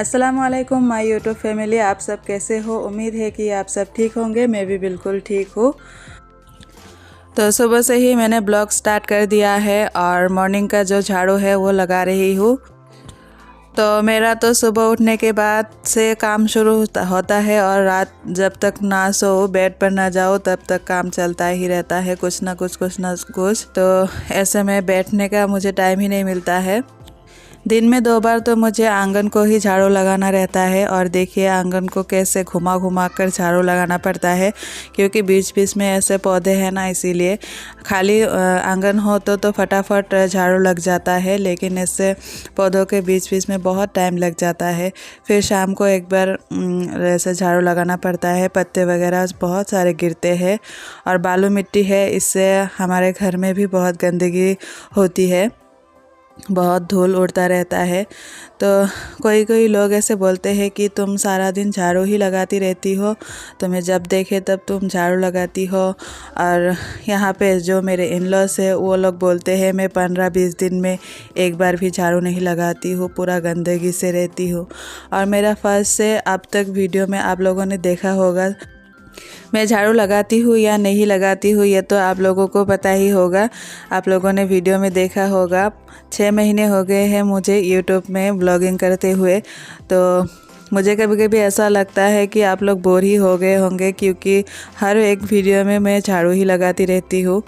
अस्सलामुअलैकुम my YouTube family, आप सब कैसे हो। उम्मीद है कि आप सब ठीक होंगे। मैं भी बिल्कुल ठीक हूँ। तो सुबह से ही मैंने ब्लॉग स्टार्ट कर दिया है और मॉर्निंग का जो झाड़ू है वो लगा रही हूँ। तो मेरा तो सुबह उठने के बाद से काम शुरू होता है और रात जब तक ना सो बेड पर ना जाओ तब तक काम चलता ही रहता है, कुछ ना कुछ। तो ऐसे में बैठने का मुझे टाइम ही नहीं मिलता है। दिन में 2 बार तो मुझे आंगन को ही झाड़ू लगाना रहता है। और देखिए आंगन को कैसे घुमा घुमा कर झाड़ू लगाना पड़ता है, क्योंकि बीच बीच में ऐसे पौधे हैं ना, इसीलिए। खाली आंगन हो तो फटाफट झाड़ू लग जाता है, लेकिन इससे पौधों के बीच बीच में बहुत टाइम लग जाता है। फिर शाम को एक बार ऐसे झाड़ू लगाना पड़ता है। पत्ते वगैरह बहुत सारे गिरते हैं और बालू मिट्टी है, इससे हमारे घर में भी बहुत गंदगी होती है, बहुत धूल उड़ता रहता है। तो कोई लोग ऐसे बोलते हैं कि तुम सारा दिन झाड़ू ही लगाती रहती हो, तुम्हें जब देखे तब तुम झाड़ू लगाती हो। और यहाँ पे जो मेरे इन-लॉस है वो लोग बोलते हैं मैं 15-20 दिन में एक बार भी झाड़ू नहीं लगाती हूँ, पूरा गंदगी से रहती हूँ। और मेरा फर्स्ट से अब तक वीडियो में आप लोगों ने देखा होगा, मैं झाड़ू लगाती हूँ या नहीं लगाती हूँ ये तो आप लोगों को पता ही होगा। आप लोगों ने वीडियो में देखा होगा। 6 महीने हो गए हैं मुझे यूट्यूब में ब्लॉगिंग करते हुए। तो मुझे कभी कभी ऐसा लगता है कि आप लोग बोर ही हो गए होंगे, क्योंकि हर एक वीडियो में मैं झाड़ू ही लगाती रहती हूँ।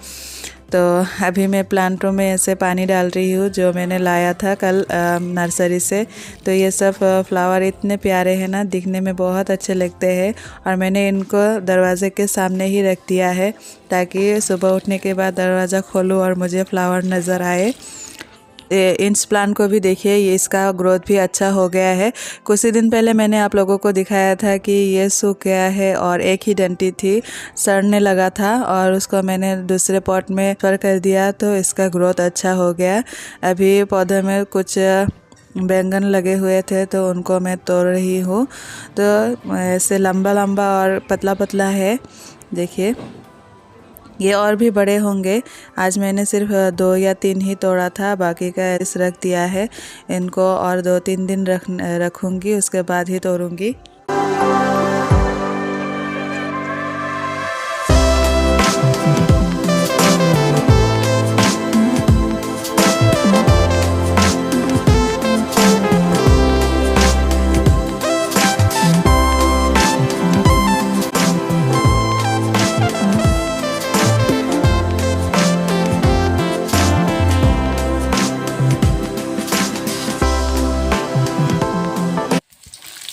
तो अभी मैं प्लांटों में ऐसे पानी डाल रही हूँ जो मैंने लाया था कल नर्सरी से। तो ये सब फ्लावर इतने प्यारे हैं ना, दिखने में बहुत अच्छे लगते हैं। और मैंने इनको दरवाज़े के सामने ही रख दिया है, ताकि सुबह उठने के बाद दरवाज़ा खोलूँ और मुझे फ्लावर नज़र आए। इंच प्लांट को भी देखिए, ये इसका ग्रोथ भी अच्छा हो गया है। कुछ ही दिन पहले मैंने आप लोगों को दिखाया था कि ये सूख गया है और एक ही डंडी थी, सड़ने लगा था, और उसको मैंने दूसरे पॉट में ट्रांसफर कर दिया, तो इसका ग्रोथ अच्छा हो गया। अभी पौधे में कुछ बैंगन लगे हुए थे तो उनको मैं तोड़ रही हूँ। तो ऐसे लंबा लंबा और पतला पतला है, देखिए। ये और भी बड़े होंगे। आज मैंने सिर्फ 2 या 3 ही तोड़ा था, बाकी का ऐसे रख दिया है। इनको और 2-3 दिन रखूँगी, उसके बाद ही तोड़ूँगी।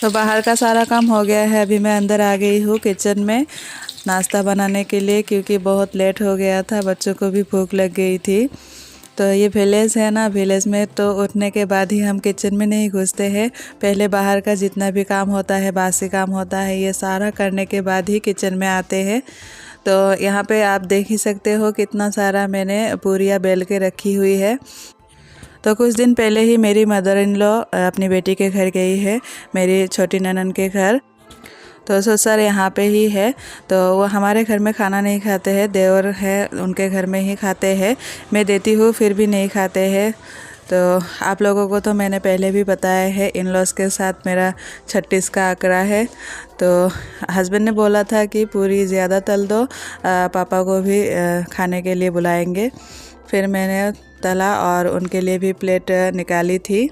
तो बाहर का सारा काम हो गया है। अभी मैं अंदर आ गई हूँ किचन में नाश्ता बनाने के लिए, क्योंकि बहुत लेट हो गया था, बच्चों को भी भूख लग गई थी। तो ये विलेज है ना, विलेज में तो उठने के बाद ही हम किचन में नहीं घुसते हैं। पहले बाहर का जितना भी काम होता है, बासी काम होता है, ये सारा करने के बाद ही किचन में आते हैं। तो यहाँ पे आप देख ही सकते हो कितना सारा मैंने पूरियाँ बेल के रखी हुई है। तो कुछ दिन पहले ही मेरी मदर इन लॉ अपनी बेटी के घर गई है, मेरी छोटी ननन के घर। तो ससुर यहाँ पे ही है, तो वो हमारे घर में खाना नहीं खाते हैं, देवर है उनके घर में ही खाते हैं। मैं देती हूँ फिर भी नहीं खाते हैं। तो आप लोगों को तो मैंने पहले भी बताया है, इन लॉस के साथ मेरा 36 का आंकड़ा है। तो हस्बैंड ने बोला था कि पूरी ज़्यादा तल दो, पापा को भी खाने के लिए बुलाएंगे। फिर मैंने तला और उनके लिए भी प्लेट निकाली थी,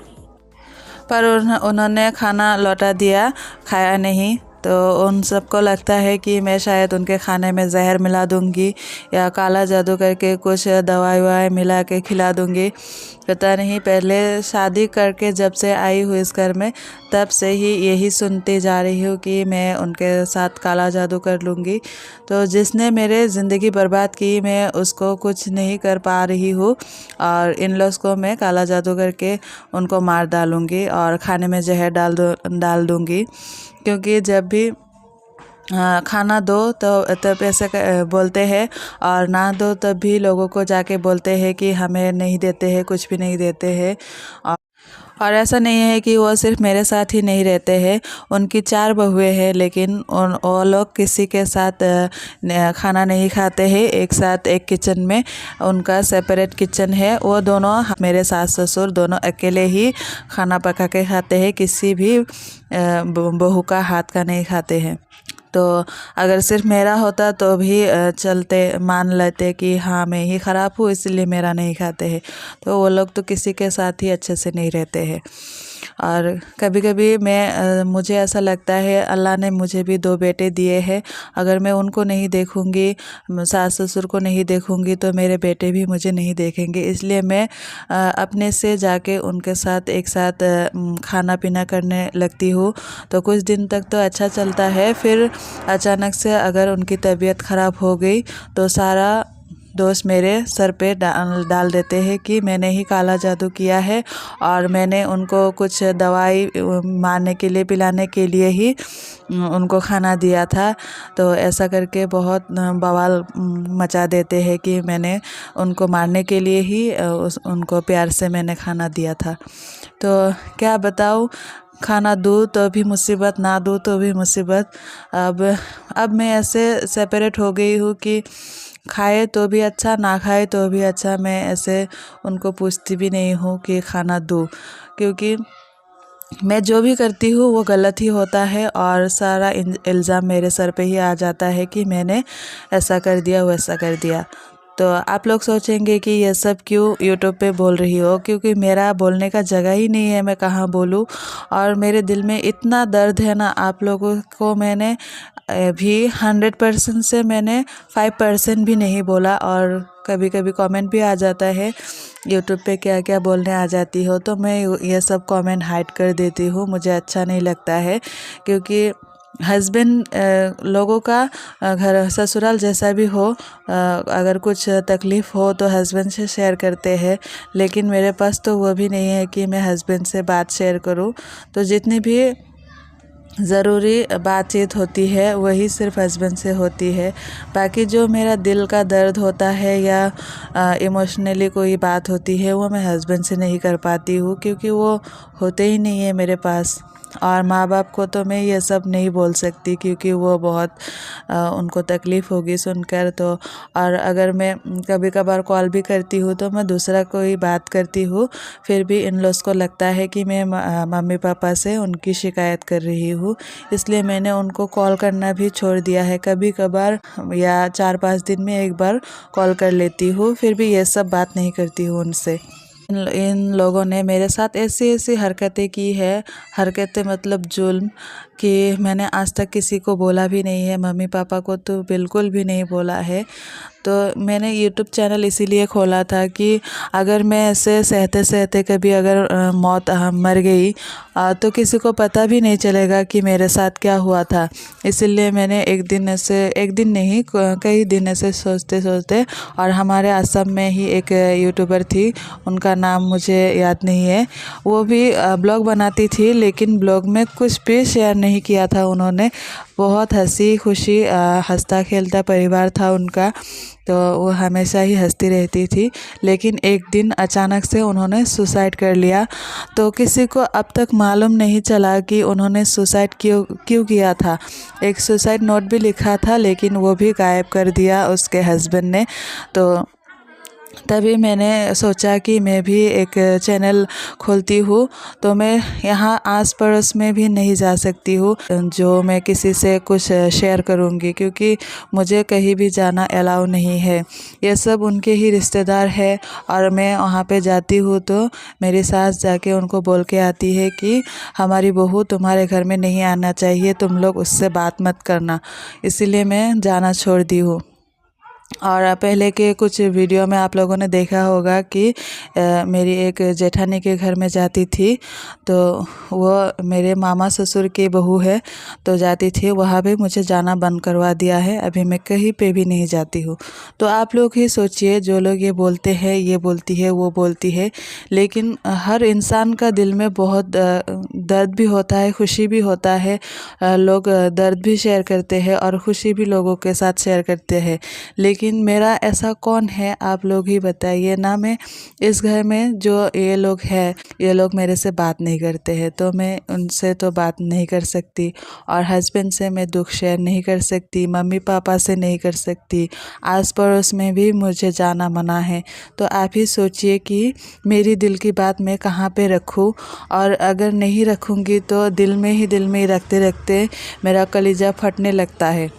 पर उन्होंने खाना लौटा दिया, खाया नहीं। तो उन सबको लगता है कि मैं शायद उनके खाने में जहर मिला दूंगी या काला जादू करके कुछ दवाई ववाई मिला के खिला दूंगी, पता नहीं। पहले शादी करके जब से आई हूँ इस घर में, तब से ही यही सुनती जा रही हूँ कि मैं उनके साथ काला जादू कर लूँगी। तो जिसने मेरे ज़िंदगी बर्बाद की, मैं उसको कुछ नहीं कर पा रही हूँ, और इन लॉस को मैं काला जादू करके उनको मार डालूँगी और खाने में जहर डाल दूँगी। क्योंकि जब भी खाना दो तो तब ऐसे बोलते हैं, और ना दो तब भी लोगों को जाके बोलते हैं कि हमें नहीं देते हैं, कुछ भी नहीं देते हैं। और ऐसा नहीं है कि वो सिर्फ मेरे साथ ही नहीं रहते हैं, उनकी 4 बहुएं हैं, लेकिन वो लोग किसी के साथ खाना नहीं खाते हैं। एक साथ एक किचन में, उनका सेपरेट किचन है। वो दोनों, मेरे सास ससुर दोनों अकेले ही खाना पका के खाते हैं, किसी भी बहू का हाथ का नहीं खाते हैं। तो अगर सिर्फ मेरा होता तो भी चलते, मान लेते कि हाँ मैं ही ख़राब हूँ इसलिए मेरा नहीं खाते हैं। तो वो लोग तो किसी के साथ ही अच्छे से नहीं रहते हैं। और कभी कभी मुझे ऐसा लगता है अल्लाह ने मुझे भी 2 बेटे दिए हैं, अगर मैं उनको नहीं देखूँगी, सास ससुर को नहीं देखूँगी, तो मेरे बेटे भी मुझे नहीं देखेंगे। इसलिए मैं अपने से जाके उनके साथ एक साथ खाना पीना करने लगती हूँ। तो कुछ दिन तक तो अच्छा चलता है, फिर अचानक से अगर उनकी तबीयत ख़राब हो गई तो सारा दोस्त मेरे सर पे डाल देते हैं कि मैंने ही काला जादू किया है और मैंने उनको कुछ दवाई मारने के लिए, पिलाने के लिए ही उनको खाना दिया था। तो ऐसा करके बहुत बवाल मचा देते हैं कि मैंने उनको मारने के लिए ही उनको प्यार से मैंने खाना दिया था। तो क्या बताऊँ, खाना दूँ तो भी मुसीबत, ना दूँ तो भी मुसीबत। अब मैं ऐसे सेपरेट हो गई हूँ कि खाए तो भी अच्छा, ना खाए तो भी अच्छा, मैं ऐसे उनको पूछती भी नहीं हूँ कि खाना दूँ, क्योंकि मैं जो भी करती हूँ वो गलत ही होता है और सारा इल्ज़ाम मेरे सर पे ही आ जाता है कि मैंने ऐसा कर दिया, वैसा कर दिया। तो आप लोग सोचेंगे कि ये सब क्यों यूट्यूब पे बोल रही हो, क्योंकि मेरा बोलने का जगह ही नहीं है, मैं कहाँ बोलूँ। और मेरे दिल में इतना दर्द है ना, आप लोगों को मैंने भी 100% से मैंने 5% भी नहीं बोला। और कभी कभी कमेंट भी आ जाता है यूट्यूब पे, क्या क्या बोलने आ जाती हो, तो मैं ये सब कमेंट हाइड कर देती हूँ। मुझे अच्छा नहीं लगता है, क्योंकि हस्बैंड लोगों का घर ससुराल जैसा भी हो, अगर कुछ तकलीफ़ हो तो हस्बैंड से शेयर करते हैं, लेकिन मेरे पास तो वो भी नहीं है कि मैं हस्बैंड से बात शेयर करूं। तो जितनी भी ज़रूरी बातचीत होती है वही सिर्फ हस्बैंड से होती है। बाकी जो मेरा दिल का दर्द होता है या इमोशनली कोई बात होती है, वो मैं हस्बैंड से नहीं कर पाती हूँ, क्योंकि वो होते ही नहीं है मेरे पास। और माँ बाप को तो मैं ये सब नहीं बोल सकती, क्योंकि वो बहुत उनको तकलीफ़ होगी सुनकर। तो और अगर मैं कभी कभार कॉल भी करती हूँ तो मैं दूसरा कोई बात करती हूँ, फिर भी इन लोग को लगता है कि मैं मम्मी पापा से उनकी शिकायत कर रही हूँ, इसलिए मैंने उनको कॉल करना भी छोड़ दिया है। कभी कभार या 4-5 दिन में एक बार कॉल कर लेती हूँ, फिर भी ये सब बात नहीं करती हूँ उनसे। इन लोगों ने मेरे साथ ऐसी ऐसी हरकतें की है, हरकतें मतलब जुल्म, कि मैंने आज तक किसी को बोला भी नहीं है, मम्मी पापा को तो बिल्कुल भी नहीं बोला है। तो मैंने यूट्यूब चैनल इसीलिए खोला था कि अगर मैं ऐसे सहते सहते कभी अगर मौत मर गई तो किसी को पता भी नहीं चलेगा कि मेरे साथ क्या हुआ था। इसीलिए मैंने एक दिन नहीं कई दिन ऐसे सोचते सोचते, और हमारे असम में ही एक यूट्यूबर थी, उनका नाम मुझे याद नहीं है, वो भी ब्लॉग बनाती थी, लेकिन ब्लॉग में कुछ भी शेयर नहीं किया था उन्होंने। बहुत हंसी खुशी हंसता खेलता परिवार था उनका, तो वो हमेशा ही हंसती रहती थी। लेकिन एक दिन अचानक से उन्होंने सुसाइड कर लिया। तो किसी को अब तक मालूम नहीं चला कि उन्होंने सुसाइड क्यों किया था। एक सुसाइड नोट भी लिखा था, लेकिन वो भी गायब कर दिया उसके हस्बैंड ने। तो तभी मैंने सोचा कि मैं भी एक चैनल खोलती हूँ, तो मैं यहाँ आस पड़ोस में भी नहीं जा सकती हूँ जो मैं किसी से कुछ शेयर करूँगी, क्योंकि मुझे कहीं भी जाना अलाउ नहीं है। ये सब उनके ही रिश्तेदार है, और मैं वहाँ पे जाती हूँ तो मेरी सास जाके उनको बोल के आती है कि हमारी बहू तुम्हारे घर में नहीं आना चाहिए, तुम लोग उससे बात मत करना। इसीलिए मैं जाना छोड़ दी हूँ। और पहले के कुछ वीडियो में आप लोगों ने देखा होगा कि मेरी एक जेठानी के घर में जाती थी, तो वो मेरे मामा ससुर की बहू है, तो जाती थी। वहाँ भी मुझे जाना बंद करवा दिया है, अभी मैं कहीं पे भी नहीं जाती हूँ। तो आप लोग ही सोचिए, जो लोग ये बोलते हैं, ये बोलती है, वो बोलती है, लेकिन हर इंसान का दिल में बहुत दर्द भी होता है, खुशी भी होता है। लोग दर्द भी शेयर करते हैं और खुशी भी लोगों के साथ शेयर करते हैं, लेकिन लेकिन मेरा ऐसा कौन है आप लोग ही बताइए ना। मैं इस घर में जो ये लोग हैं, ये लोग मेरे से बात नहीं करते हैं, तो मैं उनसे तो बात नहीं कर सकती। और हस्बैंड से मैं दुख शेयर नहीं कर सकती, मम्मी पापा से नहीं कर सकती, आस पड़ोस में भी मुझे जाना मना है। तो आप ही सोचिए कि मेरी दिल की बात मैं कहाँ पे रखूँ। और अगर नहीं रखूँगी तो दिल में ही रखते रखते मेरा कलीजा फटने लगता है।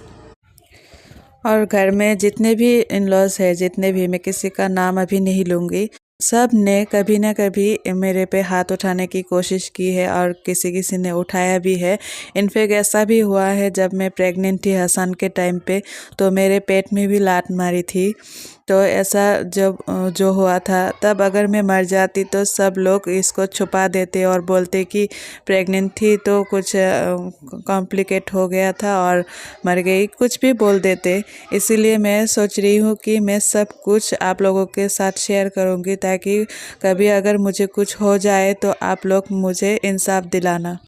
और घर में जितने भी इन लॉज है, जितने भी, मैं किसी का नाम अभी नहीं लूँगी, सब ने कभी ना कभी मेरे पे हाथ उठाने की कोशिश की है और किसी किसी ने उठाया भी है। इनफैक्ट ऐसा भी हुआ है जब मैं प्रेग्नेंट थी हसन के टाइम पे, तो मेरे पेट में भी लात मारी थी। तो ऐसा जब जो हुआ था, तब अगर मैं मर जाती तो सब लोग इसको छुपा देते और बोलते कि प्रेग्नेंट थी तो कुछ कॉम्प्लिकेट हो गया था और मर गई, कुछ भी बोल देते। इसीलिए मैं सोच रही हूँ कि मैं सब कुछ आप लोगों के साथ शेयर करूँगी, ताकि कभी अगर मुझे कुछ हो जाए तो आप लोग मुझे इंसाफ दिलाना।